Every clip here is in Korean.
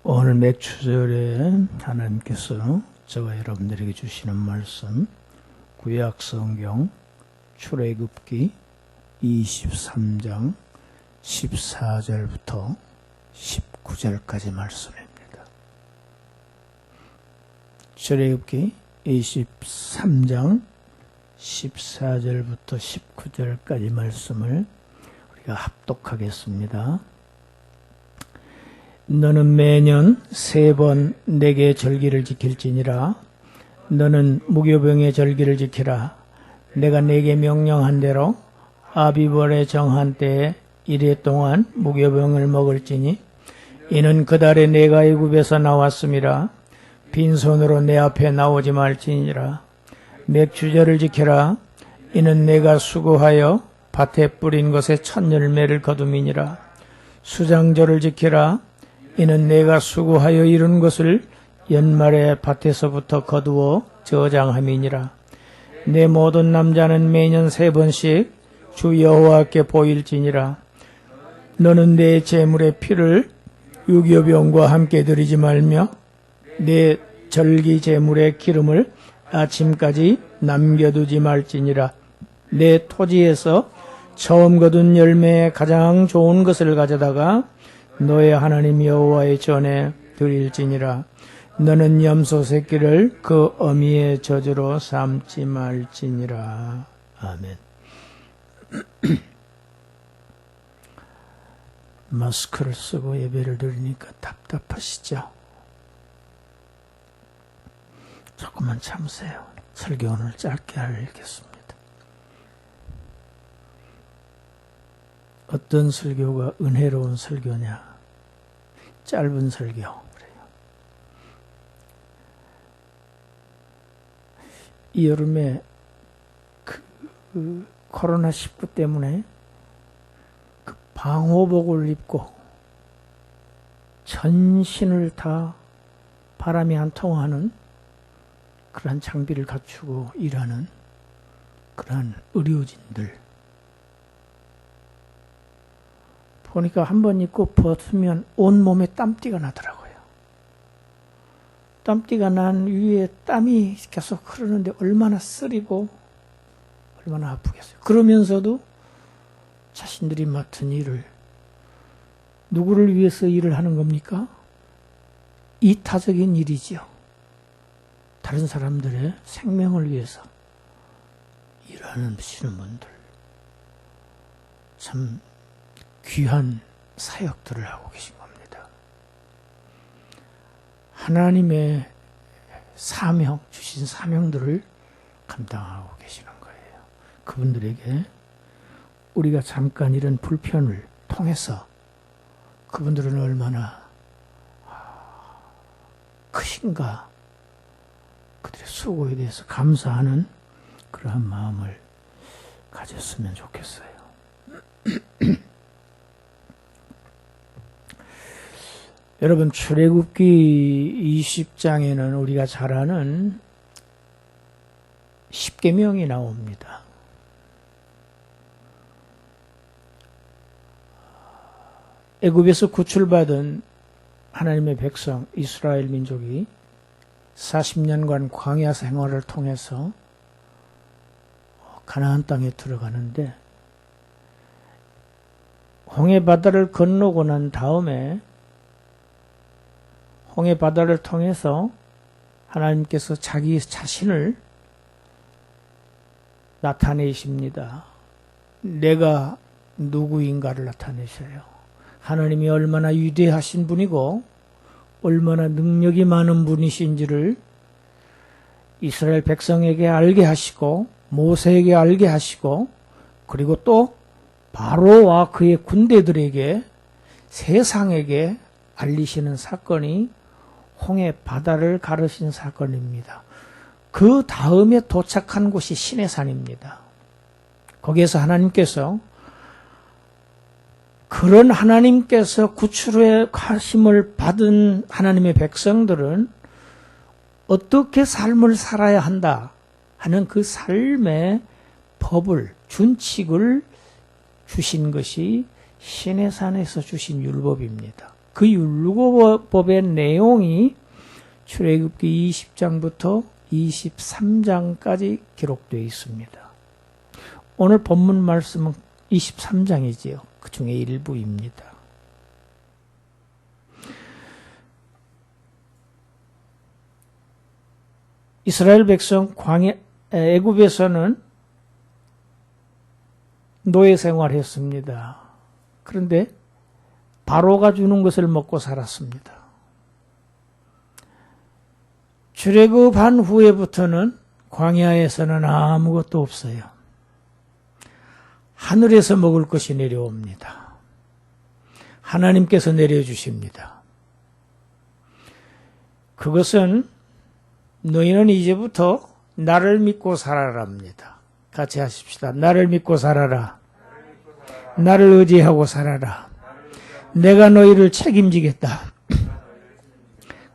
오늘 맥추절에 하나님께서 저와 여러분들에게 주시는 말씀, 구약성경 출애굽기 23장 14절부터 19절까지 말씀입니다. 출애굽기 23장 14절부터 19절까지 말씀을 우리가 합독하겠습니다. 너는 매년 3번 내게 절기를 지킬지니라. 너는 무교병의 절기를 지키라. 내가 내게 명령한 대로 아비벌에 정한 때에 이래 동안 무교병을 먹을지니 이는 그 달에 내가 애굽에서 나왔음이라. 빈손으로 내 앞에 나오지 말지니라. 맥추절을 지켜라. 이는 내가 수고하여 밭에 뿌린 것에 첫 열매를 거둠이니라. 수장절을 지키라. 이는 내가 수고하여 이룬 것을 연말에 밭에서부터 거두어 저장함이니라. 내 모든 남자는 매년 3번씩 주 여호와께 보일지니라. 너는 내 제물의 피를 유교병과 함께 드리지 말며 내 절기 제물의 기름을 아침까지 남겨두지 말지니라. 내 토지에서 처음 거둔 열매의 가장 좋은 것을 가져다가 너의 하나님 여호와의 전에 드릴지니라. 너는 염소 새끼를 그 어미의 저주로 삼지 말지니라. 아멘. 마스크를 쓰고 예배를 드리니까 답답하시죠? 조금만 참으세요. 설교 오늘 짧게 하겠습니다. 어떤 설교가 은혜로운 설교냐? 짧은 설교. 그래요. 이 여름에 코로나19 때문에 그 방호복을 입고 전신을 다 바람이 안 통하는 그러한 장비를 갖추고 일하는 그러한 의료진들 보니까 한 번 입고 벗으면 온몸에 땀띠가 나더라고요. 땀띠가 난 위에 땀이 계속 흐르는데 얼마나 쓰리고 얼마나 아프겠어요. 그러면서도 자신들이 맡은 일을 누구를 위해서 일을 하는 겁니까? 이타적인 일이지요. 다른 사람들의 생명을 위해서 일하시는 분들 참 귀한 사역들을 하고 계신 겁니다. 하나님의 사명, 주신 사명들을 감당하고 계시는 거예요. 그분들에게 우리가 잠깐 이런 불편을 통해서 그분들은 얼마나 크신가, 그들의 수고에 대해서 감사하는 그러한 마음을 가졌으면 좋겠어요. 여러분, 출애굽기 20장에는 우리가 잘 아는 10계명이 나옵니다. 애굽에서 구출받은 하나님의 백성 이스라엘 민족이 40년간 광야 생활을 통해서 가나안 땅에 들어가는데 홍해 바다를 건너고 난 다음에 홍해 바다를 통해서 하나님께서 자기 자신을 나타내십니다. 내가 누구인가를 나타내셔요. 하나님이 얼마나 위대하신 분이고 얼마나 능력이 많은 분이신지를 이스라엘 백성에게 알게 하시고 모세에게 알게 하시고 그리고 또 바로와 그의 군대들에게 세상에게 알리시는 사건이 홍해 바다를 가르신 사건입니다. 그 다음에 도착한 곳이 시내산입니다. 거기에서 하나님께서 그런 하나님께서 구출해 가심을 받은 하나님의 백성들은 어떻게 삶을 살아야 한다 하는 그 삶의 법을, 준칙을 주신 것이 시내산에서 주신 율법입니다. 그 율법의 내용이 출애굽기 20장부터 23장까지 기록되어 있습니다. 오늘 본문 말씀은 23장이지요. 그 중에 일부입니다. 이스라엘 백성 애굽에서는 노예 생활했습니다. 그런데 바로가 주는 것을 먹고 살았습니다. 출애굽한 후에부터는 광야에서는 아무것도 없어요. 하늘에서 먹을 것이 내려옵니다. 하나님께서 내려주십니다. 그것은 너희는 이제부터 나를 믿고 살아라입니다. 같이 하십시다. 나를 믿고 살아라. 나를 의지하고 살아라. 내가 너희를 책임지겠다.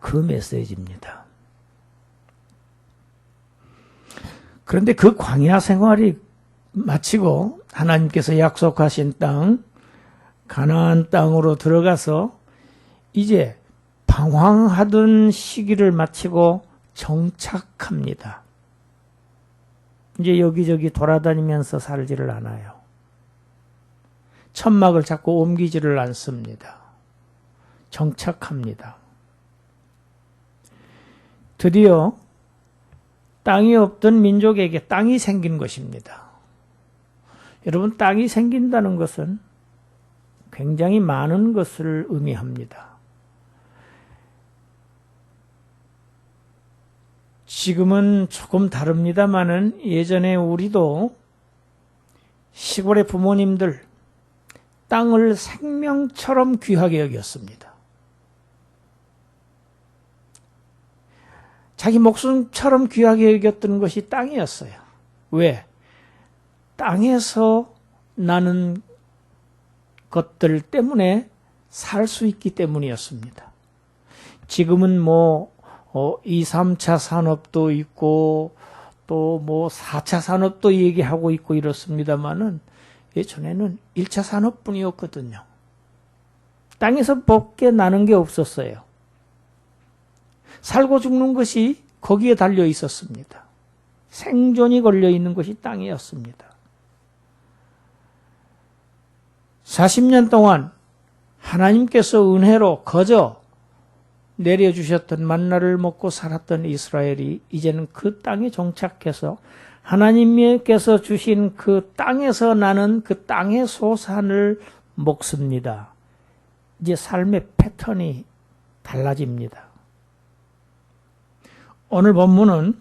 그 메시지입니다. 그런데 그 광야 생활이 마치고 하나님께서 약속하신 땅, 가나안 땅으로 들어가서 이제 방황하던 시기를 마치고 정착합니다. 이제 여기저기 돌아다니면서 살지를 않아요. 천막을 자꾸 옮기지를 않습니다. 정착합니다. 드디어 땅이 없던 민족에게 땅이 생긴 것입니다. 여러분, 땅이 생긴다는 것은 굉장히 많은 것을 의미합니다. 지금은 조금 다릅니다마는 예전에 우리도 시골의 부모님들 땅을 생명처럼 귀하게 여겼습니다. 자기 목숨처럼 귀하게 여겼던 것이 땅이었어요. 왜? 땅에서 나는 것들 때문에 살 수 있기 때문이었습니다. 지금은 2, 3차 산업도 있고 또 4차 산업도 얘기하고 있고 이렇습니다만은 예전에는 1차 산업뿐이었거든요. 땅에서 밖에 나는 게 없었어요. 살고 죽는 것이 거기에 달려 있었습니다. 생존이 걸려 있는 것이 땅이었습니다. 40년 동안 하나님께서 은혜로 거저 내려주셨던 만나를 먹고 살았던 이스라엘이 이제는 그 땅에 정착해서 하나님께서 주신 그 땅에서 나는 그 땅의 소산을 먹습니다. 이제 삶의 패턴이 달라집니다. 오늘 본문은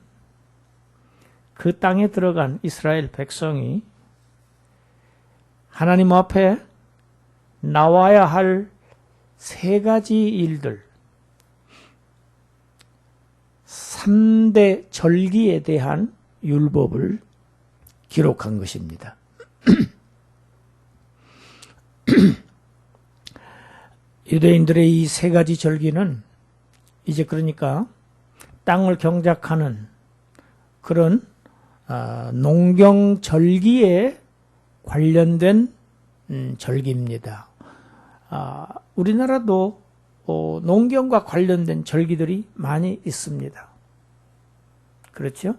그 땅에 들어간 이스라엘 백성이 하나님 앞에 나와야 할 세 가지 일들, 3대 절기에 대한 율법을 기록한 것입니다. 유대인들의 이 세 가지 절기는 이제 그러니까 땅을 경작하는 그런 농경 절기에 관련된 절기입니다. 우리나라도 농경과 관련된 절기들이 많이 있습니다. 그렇죠?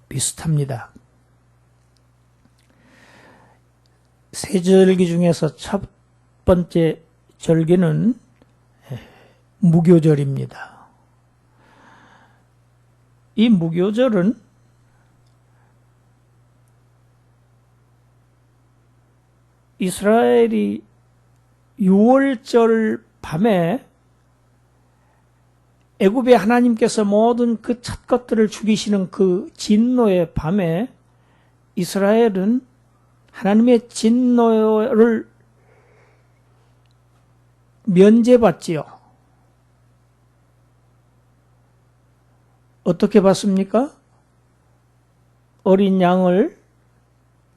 비슷합니다. 세 절기 중에서 첫 번째 절기는 무교절입니다. 이 무교절은 이스라엘이 6월절 밤에 애굽에 하나님께서 모든 그 첫 것들을 죽이시는 그 진노의 밤에 이스라엘은 하나님의 진노를 면제받지요. 어떻게 받습니까? 어린 양을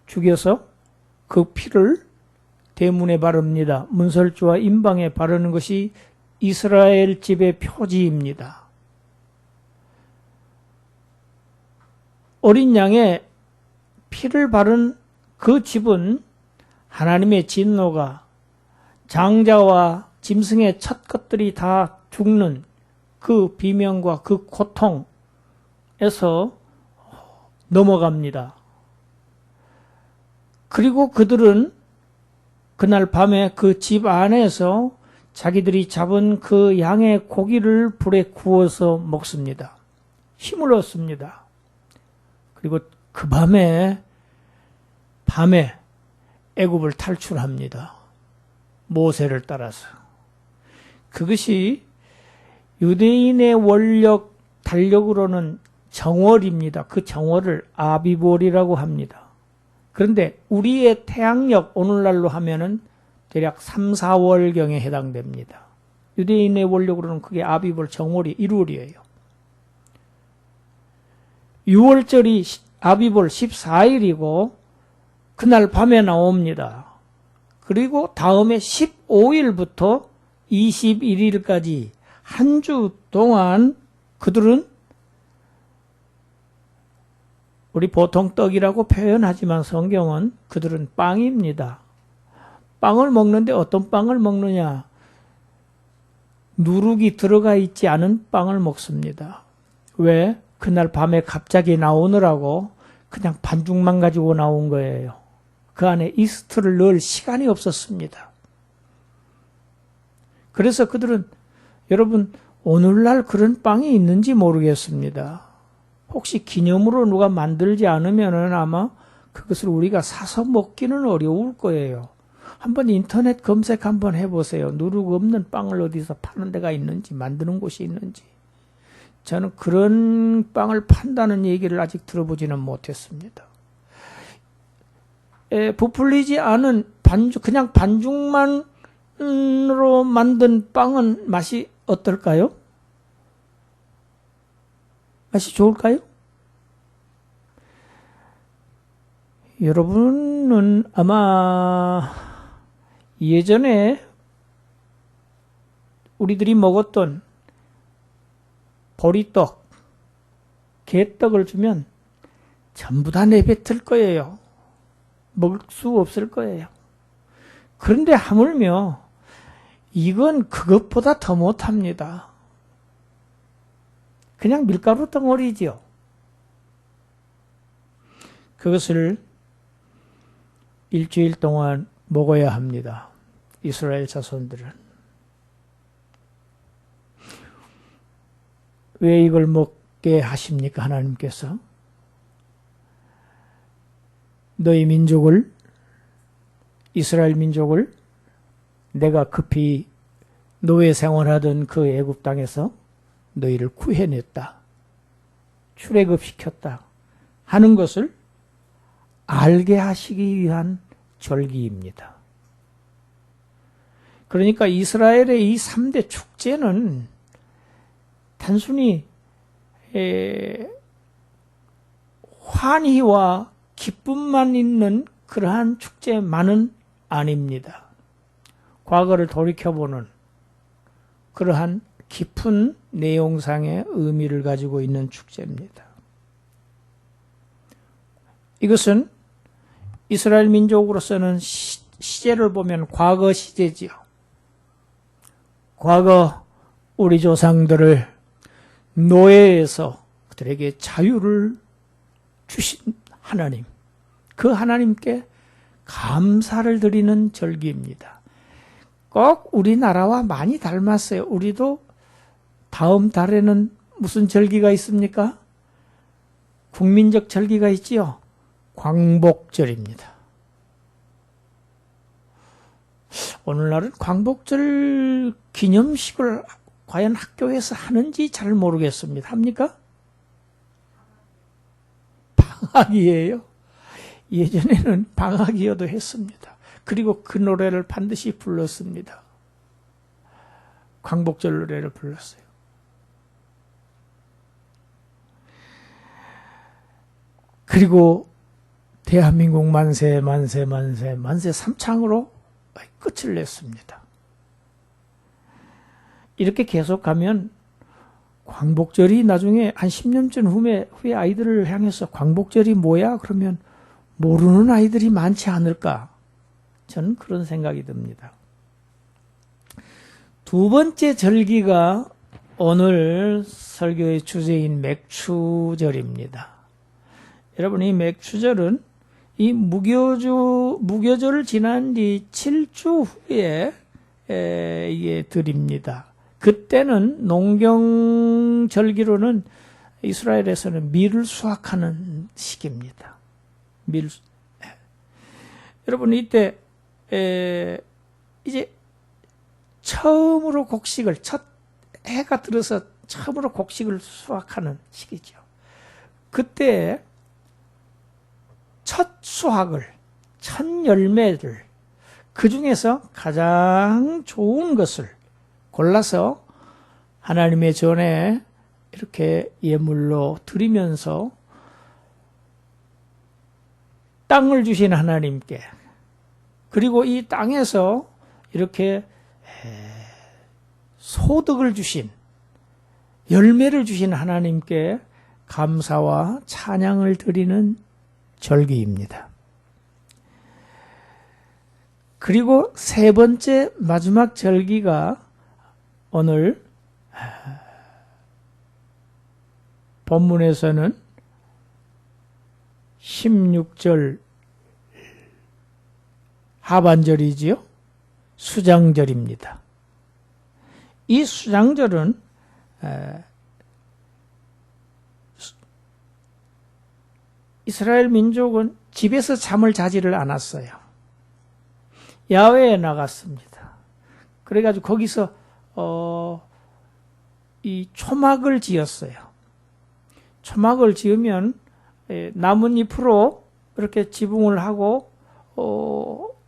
죽여서 그 피를 대문에 바릅니다. 문설주와 임방에 바르는 것이 이스라엘 집의 표지입니다. 어린 양의 피를 바른 그 집은 하나님의 진노가 장자와 짐승의 첫 것들이 다 죽는 그 비명과 그 고통에서 넘어갑니다. 그리고 그들은 그날 밤에 그 집 안에서 자기들이 잡은 그 양의 고기를 불에 구워서 먹습니다. 힘을 얻습니다. 그리고 그 밤에 애굽을 탈출합니다. 모세를 따라서. 그것이 유대인의 달력으로는 정월입니다. 그 정월을 아비볼이라고 합니다. 그런데 우리의 태양력 오늘날로 하면은 대략 3, 4월경에 해당됩니다. 유대인의 원력으로는 그게 아비볼 정월이 1월이에요. 6월절이 아비볼 14일이고 그날 밤에 나옵니다. 그리고 다음에 15일부터 21일까지 한 주 동안 그들은 우리 보통 떡이라고 표현하지만 성경은 그들은 빵입니다. 빵을 먹는데 어떤 빵을 먹느냐? 누룩이 들어가 있지 않은 빵을 먹습니다. 왜? 그날 밤에 갑자기 나오느라고 그냥 반죽만 가지고 나온 거예요. 그 안에 이스트를 넣을 시간이 없었습니다. 그래서 그들은 여러분 오늘날 그런 빵이 있는지 모르겠습니다. 혹시 기념으로 누가 만들지 않으면은 아마 그것을 우리가 사서 먹기는 어려울 거예요. 한번 인터넷 검색 한번 해보세요. 누룩 없는 빵을 어디서 파는 데가 있는지, 만드는 곳이 있는지. 저는 그런 빵을 판다는 얘기를 아직 들어보지는 못했습니다. 부풀리지 않은 그냥 반죽만으로 만든 빵은 맛이 어떨까요? 맛이 좋을까요? 여러분은 아마 예전에 우리들이 먹었던 보리떡, 개떡을 주면 전부 다 내뱉을 거예요. 먹을 수 없을 거예요. 그런데 하물며 이건 그것보다 더 못합니다. 그냥 밀가루 덩어리지요. 그것을 일주일 동안 먹어야 합니다. 이스라엘 자손들은. 왜 이걸 먹게 하십니까? 하나님께서. 너희 민족을, 이스라엘 민족을 내가 급히 노예 생활하던 그 애굽 땅에서 너희를 구해냈다. 출애굽시켰다. 하는 것을 알게 하시기 위한 절기입니다. 그러니까 이스라엘의 이 3대 축제는 단순히 환희와 기쁨만 있는 그러한 축제만은 아닙니다. 과거를 돌이켜보는 그러한 깊은 내용상의 의미를 가지고 있는 축제입니다. 이것은 이스라엘 민족으로서는 시제를 보면 과거 시제지요. 과거 우리 조상들을 노예에서 그들에게 자유를 주신 하나님, 그 하나님께 감사를 드리는 절기입니다. 꼭 우리나라와 많이 닮았어요. 우리도 다음 달에는 무슨 절기가 있습니까? 국민적 절기가 있지요. 광복절입니다. 오늘날은 광복절 기념식을 과연 학교에서 하는지 잘 모르겠습니다. 합니까? 방학이에요. 예전에는 방학이어도 했습니다. 그리고 그 노래를 반드시 불렀습니다. 광복절 노래를 불렀어요. 그리고 대한민국 만세 만세 만세 만세 삼창으로 끝을 냈습니다. 이렇게 계속하면 광복절이 나중에 한 10년쯤 후에 아이들을 향해서 광복절이 뭐야? 그러면 모르는 아이들이 많지 않을까? 저는 그런 생각이 듭니다. 두 번째 절기가 오늘 설교의 주제인 맥추절입니다. 여러분, 이 맥추절은 이 무교절을 지난 뒤 7주 후에 이게 드립니다. 그때는 농경절기로는 이스라엘에서는 밀을 수확하는 시기입니다. 여러분, 이때 이제 처음으로 곡식을, 첫 해가 들어서 처음으로 곡식을 수확하는 시기죠. 그때 첫 수확을, 첫 열매를, 그 중에서 가장 좋은 것을 골라서 하나님의 전에 이렇게 예물로 드리면서 땅을 주신 하나님께, 그리고 이 땅에서 이렇게 소득을 주신, 열매를 주신 하나님께 감사와 찬양을 드리는 절기입니다. 그리고 세 번째 마지막 절기가 오늘 본문에서는 16절 하반절이지요. 수장절입니다. 이 수장절은 이스라엘 민족은 집에서 잠을 자지를 않았어요. 야외에 나갔습니다. 그래가지고 거기서 이 초막을 지었어요. 초막을 지으면 나뭇잎으로 이렇게 지붕을 하고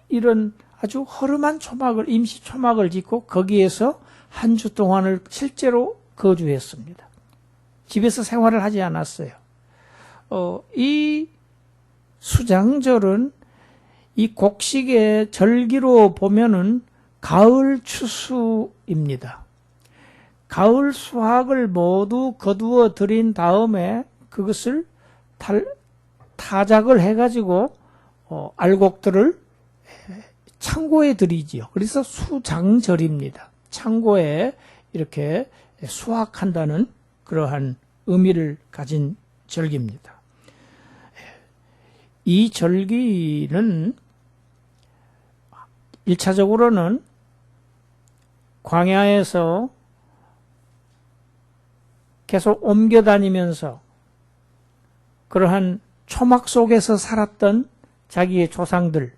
이런 아주 허름한 초막을, 임시 초막을 짓고 거기에서 한 주 동안을 실제로 거주했습니다. 집에서 생활을 하지 않았어요. 이 수장절은 이 곡식의 절기로 보면은 가을 추수입니다. 가을 수확을 모두 거두어 들인 다음에 그것을 타작을 해가지고 알곡들을 창고에 들이지요. 그래서 수장절입니다. 창고에 이렇게 수확한다는 그러한 의미를 가진 절기입니다. 이 절기는 1차적으로는 광야에서 계속 옮겨 다니면서 그러한 초막 속에서 살았던 자기의 조상들을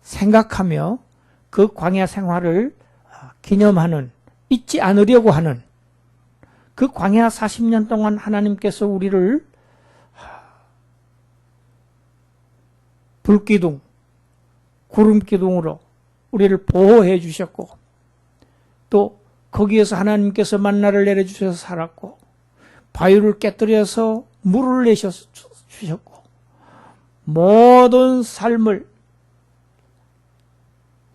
생각하며 그 광야 생활을 기념하는, 잊지 않으려고 하는, 그 광야 40년 동안 하나님께서 우리를 불기둥, 구름기둥으로 우리를 보호해 주셨고, 또 거기에서 하나님께서 만나를 내려주셔서 살았고, 바위를 깨뜨려서 물을 내주셨고, 모든 삶을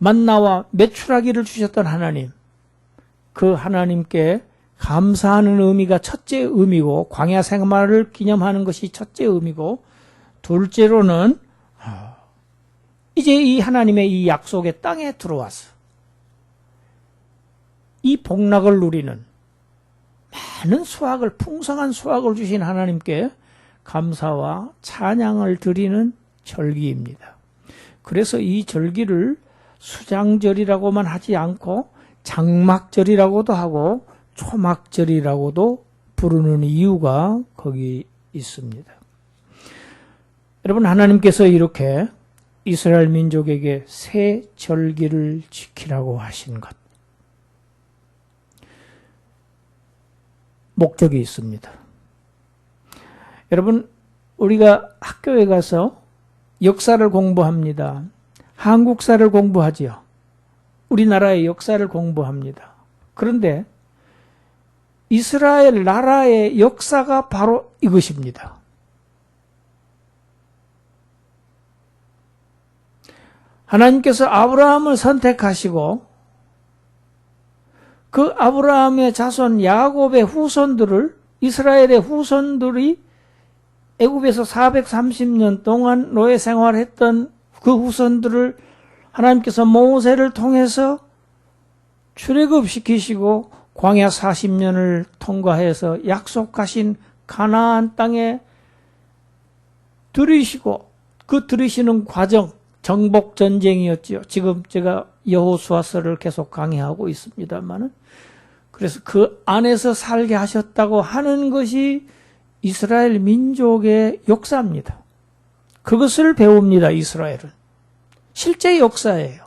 만나와 메추라기를 주셨던 하나님, 그 하나님께 감사하는 의미가 첫째 의미고, 광야 생활을 기념하는 것이 첫째 의미고, 둘째로는 이제 이 하나님의 이 약속의 땅에 들어와서 이 복락을 누리는, 많은 수확을, 풍성한 수확을 주신 하나님께 감사와 찬양을 드리는 절기입니다. 그래서 이 절기를 수장절이라고만 하지 않고 장막절이라고도 하고 초막절이라고도 부르는 이유가 거기 있습니다. 여러분, 하나님께서 이렇게 이스라엘 민족에게 새 절기를 지키라고 하신 것, 목적이 있습니다. 여러분, 우리가 학교에 가서 역사를 공부합니다. 한국사를 공부하지요. 우리나라의 역사를 공부합니다. 그런데 이스라엘 나라의 역사가 바로 이것입니다. 하나님께서 아브라함을 선택하시고 그 아브라함의 자손 야곱의 후손들을, 이스라엘의 후손들이 애굽에서 430년 동안 노예 생활했던 그 후손들을 하나님께서 모세를 통해서 출애굽시키시고 광야 40년을 통과해서 약속하신 가나안 땅에 들이시고 그 들이시는 과정, 정복 전쟁이었지요. 지금 제가 여호수아서를 계속 강의하고 있습니다만은, 그래서 그 안에서 살게 하셨다고 하는 것이 이스라엘 민족의 역사입니다. 그것을 배웁니다. 이스라엘은 실제 역사예요.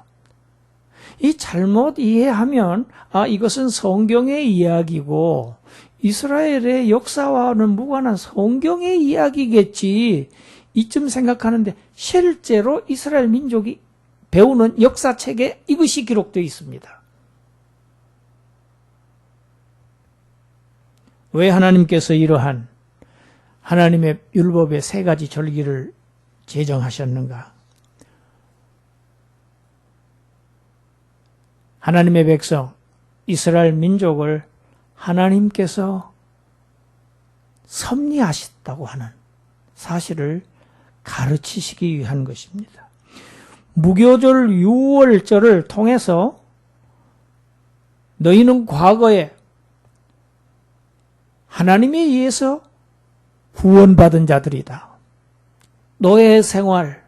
이 잘못 이해하면 이것은 성경의 이야기고 이스라엘의 역사와는 무관한 성경의 이야기겠지, 이쯤 생각하는데 실제로 이스라엘 민족이 배우는 역사책에 이것이 기록되어 있습니다. 왜 하나님께서 이러한 하나님의 율법의 3가지 절기를 제정하셨는가? 하나님의 백성 이스라엘 민족을 하나님께서 섭리하셨다고 하는 사실을 가르치시기 위한 것입니다. 무교절 유월절을 통해서 너희는 과거에 하나님에 의해서 구원받은 자들이다. 노예 생활,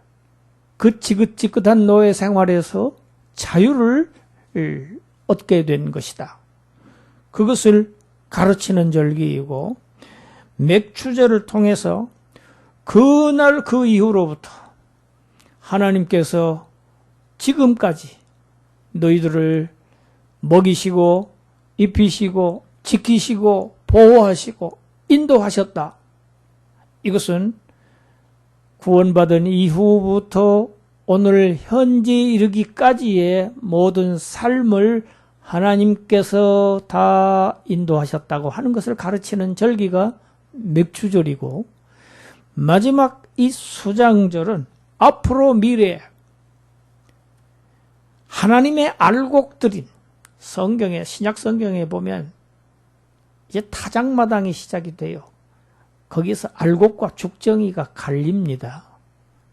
그 지긋지긋한 노예 생활에서 자유를 얻게 된 것이다. 그것을 가르치는 절기이고, 맥추절을 통해서 그날 그 이후로부터 하나님께서 지금까지 너희들을 먹이시고 입히시고 지키시고 보호하시고 인도하셨다. 이것은 구원받은 이후부터 오늘 현재 이르기까지의 모든 삶을 하나님께서 다 인도하셨다고 하는 것을 가르치는 절기가 맥추절이고, 마지막 이 수장절은 앞으로 미래에 하나님의 알곡들인 성경에, 신약 성경에 보면 이제 타작마당이 시작이 돼요. 거기서 알곡과 죽정이가 갈립니다.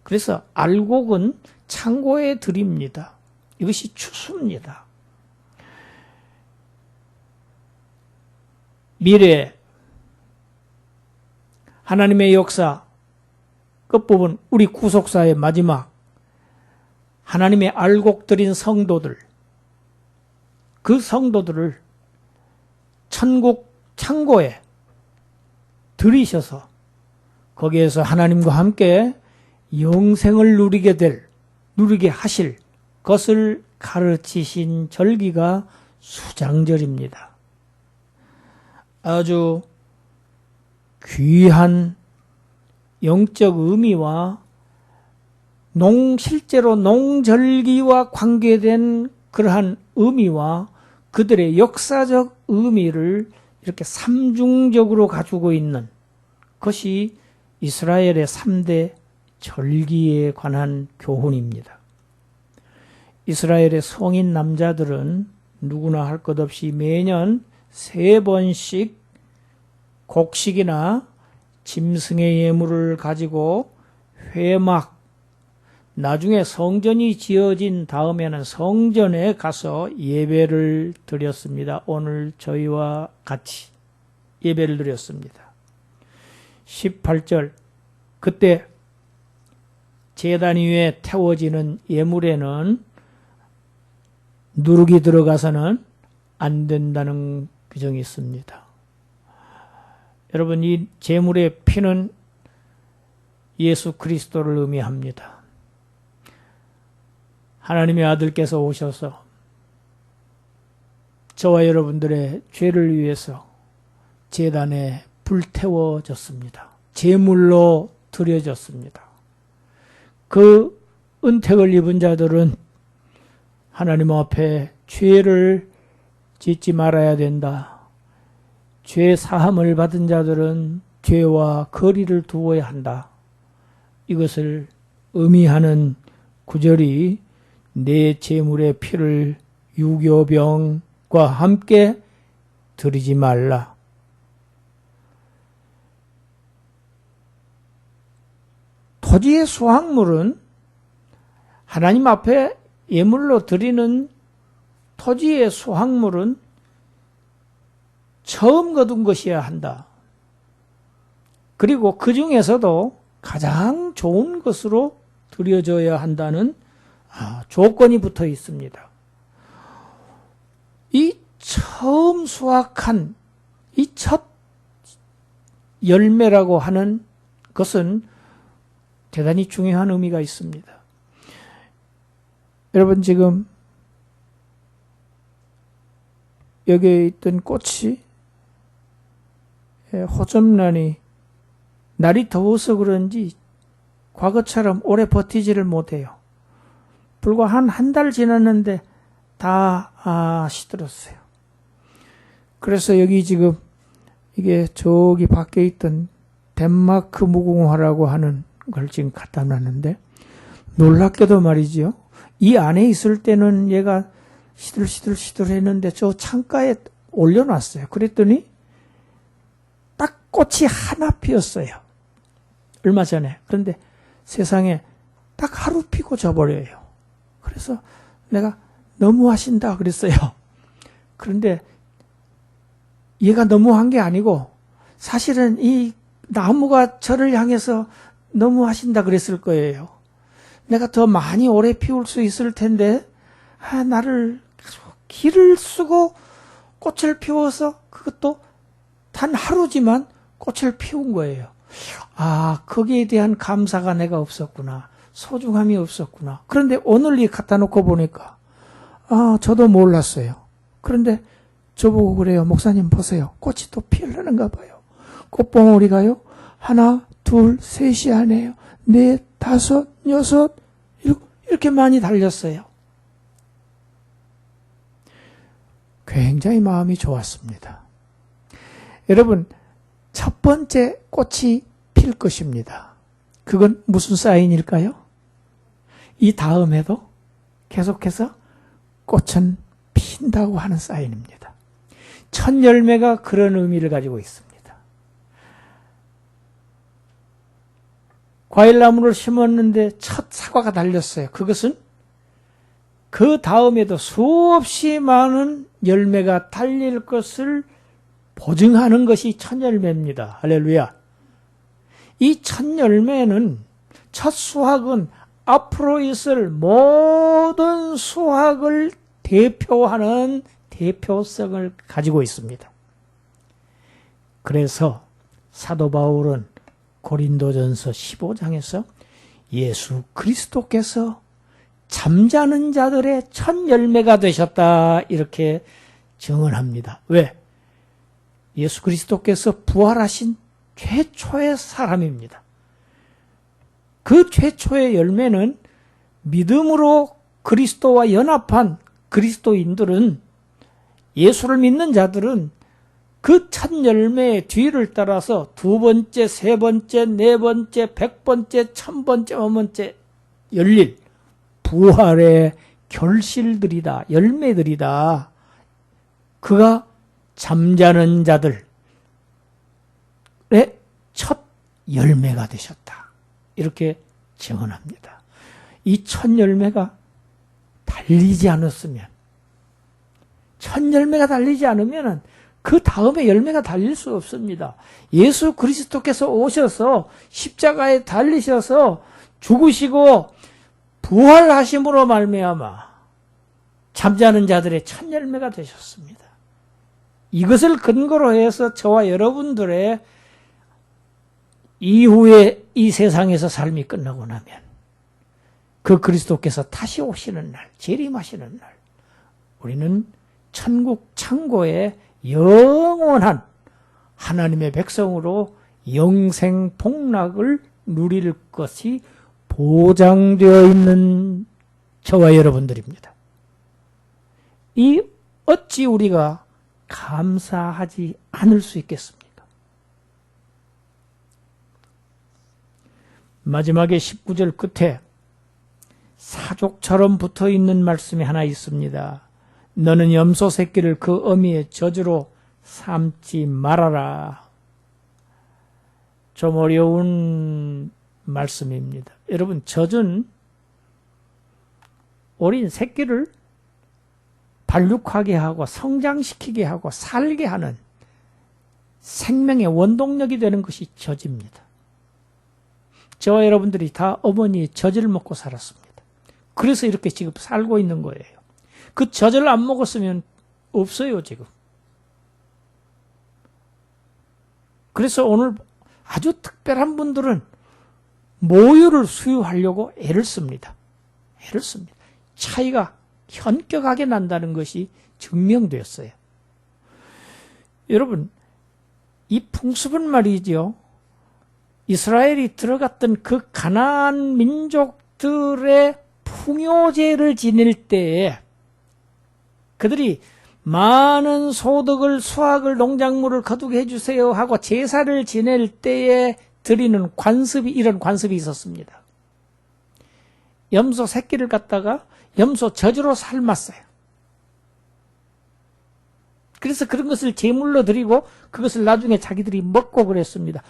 그래서 알곡은 창고에 드립니다. 이것이 추수입니다. 미래 하나님의 역사 끝부분, 우리 구속사의 마지막 하나님의 알곡들인 성도들, 그 성도들을 천국 창고에 들이셔서 거기에서 하나님과 함께 영생을 누리게 하실 것을 가르치신 절기가 수장절입니다. 아주 귀한 영적 의미와 실제로 농절기와 관계된 그러한 의미와 그들의 역사적 의미를 이렇게 삼중적으로 가지고 있는 것이 이스라엘의 3대 절기에 관한 교훈입니다. 이스라엘의 성인 남자들은 누구나 할 것 없이 매년 3번씩 곡식이나 짐승의 예물을 가지고 회막, 나중에 성전이 지어진 다음에는 성전에 가서 예배를 드렸습니다. 오늘 저희와 같이 예배를 드렸습니다. 18절, 그때 제단 위에 태워지는 예물에는 누룩이 들어가서는 안 된다는 규정이 있습니다. 여러분, 이 제물의 피는 예수 그리스도를 의미합니다. 하나님의 아들께서 오셔서 저와 여러분들의 죄를 위해서 제단에 불태워졌습니다. 제물로 드려졌습니다. 그 은택을 입은 자들은 하나님 앞에 죄를 짓지 말아야 된다. 죄 사함을 받은 자들은 죄와 거리를 두어야 한다. 이것을 의미하는 구절이 내 제물의 피를 유교병과 함께 드리지 말라. 토지의 수확물은 하나님 앞에 예물로 드리는 토지의 수확물은 처음 거둔 것이어야 한다. 그리고 그 중에서도 가장 좋은 것으로 들여져야 한다는 조건이 붙어 있습니다. 이 처음 수확한 이 첫 열매라고 하는 것은 대단히 중요한 의미가 있습니다. 여러분, 지금 여기에 있던 꽃이 호접란이 날이 더워서 그런지 과거처럼 오래 버티지를 못해요. 불과 한 달 지났는데 다 시들었어요. 그래서 여기 지금 이게 저기 밖에 있던 덴마크 무궁화라고 하는 걸 지금 갖다 놨는데, 놀랍게도 말이죠. 이 안에 있을 때는 얘가 시들시들 했는데 저 창가에 올려놨어요. 그랬더니 딱 꽃이 하나 피었어요. 얼마 전에. 그런데 세상에 딱 하루 피고 져버려요. 그래서 내가 너무하신다 그랬어요. 그런데 얘가 너무한 게 아니고 사실은 이 나무가 저를 향해서 너무하신다 그랬을 거예요. 내가 더 많이 오래 피울 수 있을 텐데 나를 기를 쓰고 꽃을 피워서 그것도 단 하루지만 꽃을 피운 거예요. 거기에 대한 감사가 내가 없었구나. 소중함이 없었구나. 그런데 오늘 이 갖다 놓고 보니까 저도 몰랐어요. 그런데 저보고 그래요. 목사님 보세요. 꽃이 또 피려는가 봐요. 꽃봉오리가요. 하나, 둘, 셋이 아니에요. 넷, 다섯, 여섯, 일곱, 이렇게 많이 달렸어요. 굉장히 마음이 좋았습니다. 여러분, 첫 번째 꽃이 필 것입니다. 그건 무슨 사인일까요? 이 다음에도 계속해서 꽃은 핀다고 하는 사인입니다. 첫 열매가 그런 의미를 가지고 있습니다. 과일나무를 심었는데 첫 사과가 달렸어요. 그것은 그 다음에도 수없이 많은 열매가 달릴 것을 보증하는 것이 첫 열매입니다. 할렐루야. 이 첫 열매는, 첫 수확은 앞으로 있을 모든 수확을 대표하는 대표성을 가지고 있습니다. 그래서 사도 바울은 고린도전서 15장에서 예수 그리스도께서 잠자는 자들의 첫 열매가 되셨다 이렇게 증언합니다. 왜? 예수 그리스도께서 부활하신 최초의 사람입니다. 그 최초의 열매는 믿음으로 그리스도와 연합한 그리스도인들은, 예수를 믿는 자들은 그 첫 열매의 뒤를 따라서 두 번째, 세 번째, 네 번째, 100번째, 1000번째, 1000번째 열릴 부활의 결실들이다, 열매들이다. 그가 잠자는 자들의 첫 열매가 되셨다. 이렇게 증언합니다. 이 첫 열매가 달리지 않았으면, 첫 열매가 달리지 않으면 그 다음에 열매가 달릴 수 없습니다. 예수 그리스도께서 오셔서 십자가에 달리셔서 죽으시고 부활하심으로 말미암아 잠자는 자들의 첫 열매가 되셨습니다. 이것을 근거로 해서 저와 여러분들의 이후에 이 세상에서 삶이 끝나고 나면 그 그리스도께서 다시 오시는 날, 재림하시는 날, 우리는 천국 창고에 영원한 하나님의 백성으로 영생 복락을 누릴 것이 보장되어 있는 저와 여러분들입니다. 이 어찌 우리가 감사하지 않을 수 있겠습니까? 마지막에 19절 끝에 사족처럼 붙어있는 말씀이 하나 있습니다. 너는 염소 새끼를 그 어미의 저주로 삼지 말아라. 좀 어려운 말씀입니다. 여러분, 젖은 어린 새끼를 발육하게 하고 성장시키게 하고 살게 하는 생명의 원동력이 되는 것이 젖입니다. 저와 여러분들이 다 어머니의 젖을 먹고 살았습니다. 그래서 이렇게 지금 살고 있는 거예요. 그 젖을 안 먹었으면 없어요, 지금. 그래서 오늘 아주 특별한 분들은 모유를 수유하려고 애를 씁니다. 애를 씁니다. 차이가 현격하게 난다는 것이 증명되었어요. 여러분, 이 풍습은 말이죠. 이스라엘이 들어갔던 그 가나안 민족들의 풍요제를 지낼 때에 그들이 많은 소득을, 수확을, 농작물을 거두게 해주세요 하고 제사를 지낼 때에 드리는 관습이, 이런 관습이 있었습니다. 염소 새끼를 갖다가 염소 젖으로 삶았어요. 그래서 그런 것을 제물로 드리고 그것을 나중에 자기들이 먹고 그랬습니다.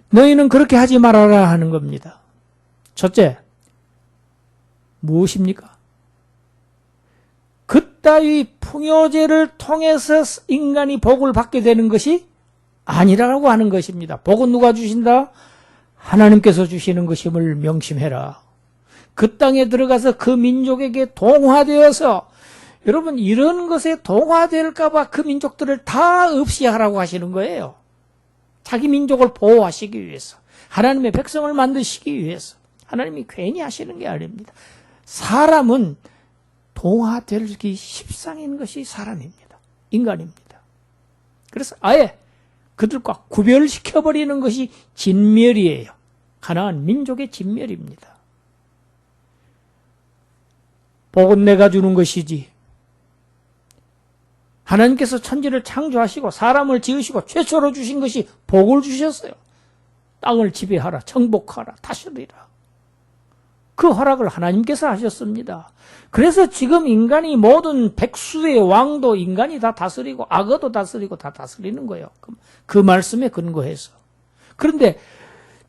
너희는 그렇게 하지 말아라 하는 겁니다. 첫째, 무엇입니까? 그따위 풍요제를 통해서 인간이 복을 받게 되는 것이 아니라고 하는 것입니다. 복은 누가 주신다? 하나님께서 주시는 것임을 명심해라. 그 땅에 들어가서 그 민족에게 동화되어서 여러분 이런 것에 동화될까봐 그 민족들을 다 없이 하라고 하시는 거예요. 자기 민족을 보호하시기 위해서, 하나님의 백성을 만드시기 위해서. 하나님이 괜히 하시는 게 아닙니다. 사람은 동화되기 십상인 것이 사람입니다. 인간입니다. 그래서 아예 그들과 구별시켜버리는 것이 진멸이에요. 가나안 민족의 진멸입니다. 복은 내가 주는 것이지. 하나님께서 천지를 창조하시고 사람을 지으시고 최초로 주신 것이 복을 주셨어요. 땅을 지배하라, 정복하라, 다스리라. 그 허락을 하나님께서 하셨습니다. 그래서 지금 인간이 모든 백수의 왕도 인간이 다 다스리고 악어도 다스리고 다 다스리는 거예요. 그 말씀에 근거해서. 그런데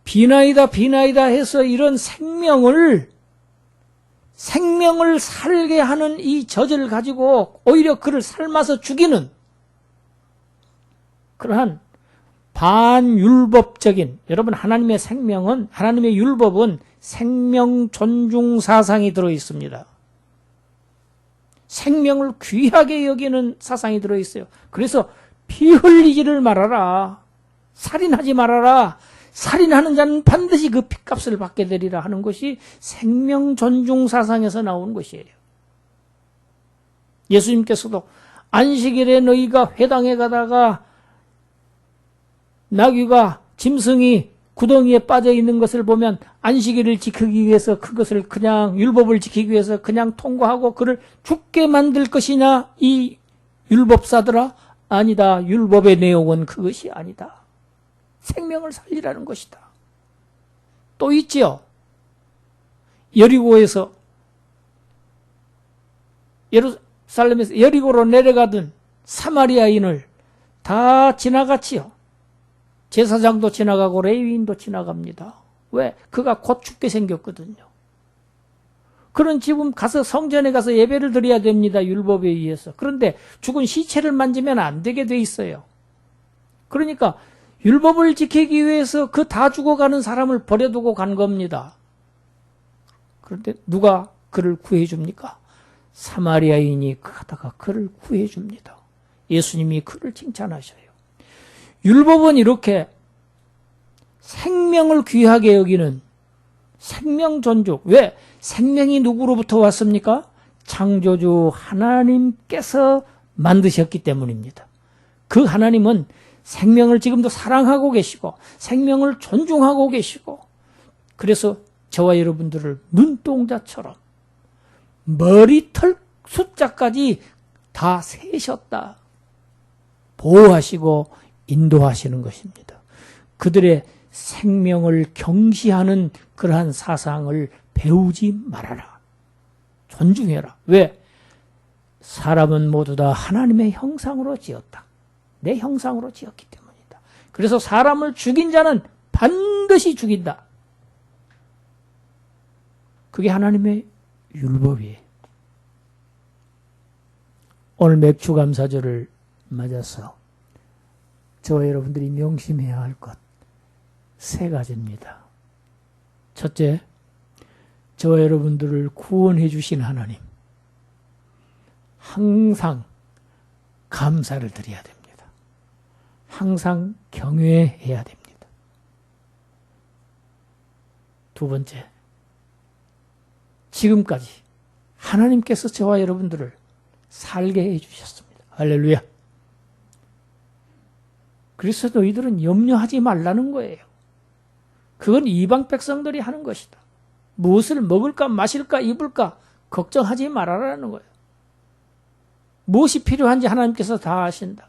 비나이다 해서 이런 생명을 살게 하는 이 젖을 가지고 오히려 그를 삶아서 죽이는 그러한 반율법적인, 여러분 하나님의 생명은, 하나님의 율법은 생명 존중 사상이 들어있습니다. 생명을 귀하게 여기는 사상이 들어있어요. 그래서 피 흘리지를 말아라. 살인하지 말아라. 살인하는 자는 반드시 그 핏값을 받게 되리라 하는 것이 생명 존중 사상에서 나오는 것이에요. 예수님께서도 안식일에 너희가 회당에 가다가 나귀가, 짐승이 구덩이에 빠져 있는 것을 보면 안식일을 지키기 위해서 그것을 그냥 율법을 지키기 위해서 그냥 통과하고 그를 죽게 만들 것이냐 이 율법사들아? 아니다. 율법의 내용은 그것이 아니다. 생명을 살리라는 것이다. 또 있지요. 여리고에서 예루살렘에서 여리고로 내려가던 사마리아인을 다 지나갔지요. 제사장도 지나가고 레위인도 지나갑니다. 왜? 그가 곧 죽게 생겼거든요. 그런 지금 가서 성전에 가서 예배를 드려야 됩니다. 율법에 의해서. 그런데 죽은 시체를 만지면 안 되게 돼 있어요. 그러니까 율법을 지키기 위해서 그 다 죽어가는 사람을 버려두고 간 겁니다. 그런데 누가 그를 구해줍니까? 사마리아인이 가다가 그를 구해줍니다. 예수님이 그를 칭찬하셔요. 율법은 이렇게 생명을 귀하게 여기는 생명 존중. 왜? 생명이 누구로부터 왔습니까? 창조주 하나님께서 만드셨기 때문입니다. 그 하나님은 생명을 지금도 사랑하고 계시고 생명을 존중하고 계시고 그래서 저와 여러분들을 눈동자처럼 머리털 숫자까지 다 세셨다. 보호하시고 인도하시는 것입니다. 그들의 생명을 경시하는 그러한 사상을 배우지 말아라. 존중해라. 왜? 사람은 모두 다 하나님의 형상으로 지었다. 내 형상으로 지었기 때문이다. 그래서 사람을 죽인 자는 반드시 죽인다. 그게 하나님의 율법이에요. 오늘 맥주감사절을 맞아서 저와 여러분들이 명심해야 할 것 세 가지입니다. 첫째, 저와 여러분들을 구원해 주신 하나님, 항상 감사를 드려야 됩니다. 항상 경외해야 됩니다. 두 번째, 지금까지 하나님께서 저와 여러분들을 살게 해주셨습니다. 할렐루야. 그래서 너희들은 염려하지 말라는 거예요. 그건 이방 백성들이 하는 것이다. 무엇을 먹을까 마실까 입을까 걱정하지 말아라는 거예요. 무엇이 필요한지 하나님께서 다 아신다.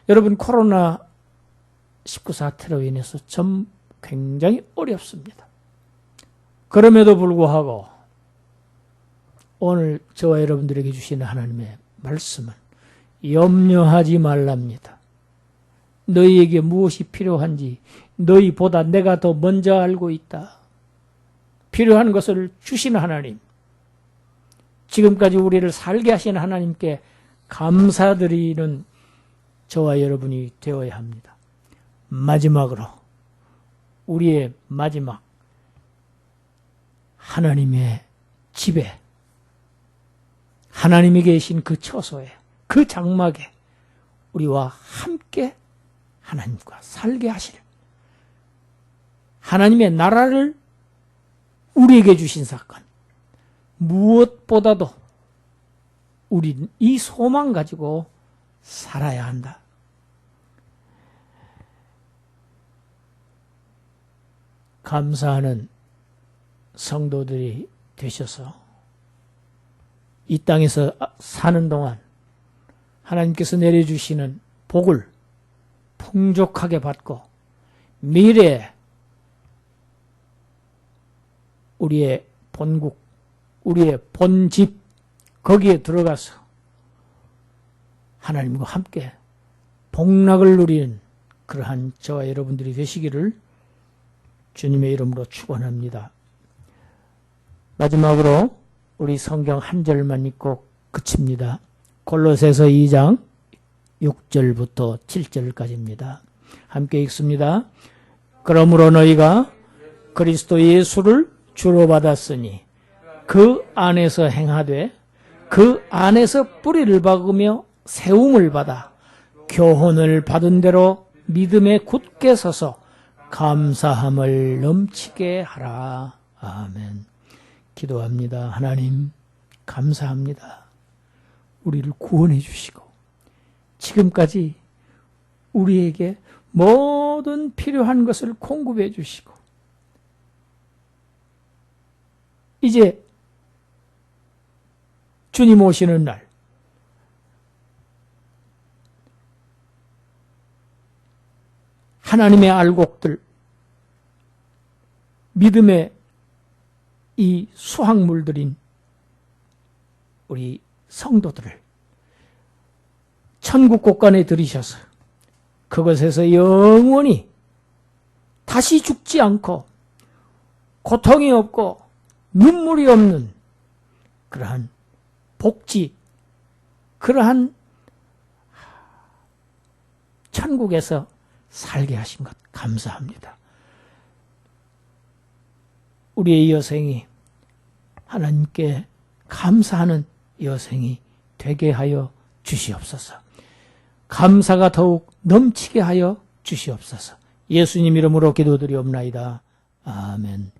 여러분, 코로나19 사태로 인해서 좀 굉장히 어렵습니다. 그럼에도 불구하고 오늘 저와 여러분들에게 주시는 하나님의 말씀은 염려하지 말랍니다. 너희에게 무엇이 필요한지 너희보다 내가 더 먼저 알고 있다. 필요한 것을 주시는 하나님, 지금까지 우리를 살게 하신 하나님께 감사드리는 저와 여러분이 되어야 합니다. 마지막으로 우리의 마지막 하나님의 집에, 하나님이 계신 그 처소에, 그 장막에 우리와 함께 하나님과 살게 하실 하나님의 나라를 우리에게 주신 사건, 무엇보다도 우리는 이 소망 가지고 살아야 한다. 감사하는 성도들이 되셔서 이 땅에서 사는 동안 하나님께서 내려주시는 복을 풍족하게 받고 미래에 우리의 본국, 우리의 본집, 거기에 들어가서 하나님과 함께 복락을 누리는 그러한 저와 여러분들이 되시기를 주님의 이름으로 축원합니다. 마지막으로 우리 성경 한 절만 읽고 그칩니다. 골로새서 2장 6절부터 7절까지입니다. 함께 읽습니다. 그러므로 너희가 그리스도 예수를 주로 받았으니 그 안에서 행하되 그 안에서 뿌리를 박으며 세움을 받아 교훈을 받은 대로 믿음에 굳게 서서 감사함을 넘치게 하라. 아멘. 기도합니다. 하나님, 감사합니다. 우리를 구원해 주시고 지금까지 우리에게 모든 필요한 것을 공급해 주시고 이제 주님 오시는 날 하나님의 알곡들, 믿음의 이 수확물들인 우리 성도들을 천국 곳간에 들이셔서 그것에서 영원히 다시 죽지 않고 고통이 없고 눈물이 없는 그러한 복지, 그러한 천국에서 살게 하신 것 감사합니다. 우리의 여생이 하나님께 감사하는 여생이 되게 하여 주시옵소서. 감사가 더욱 넘치게 하여 주시옵소서. 예수님 이름으로 기도드리옵나이다. 아멘.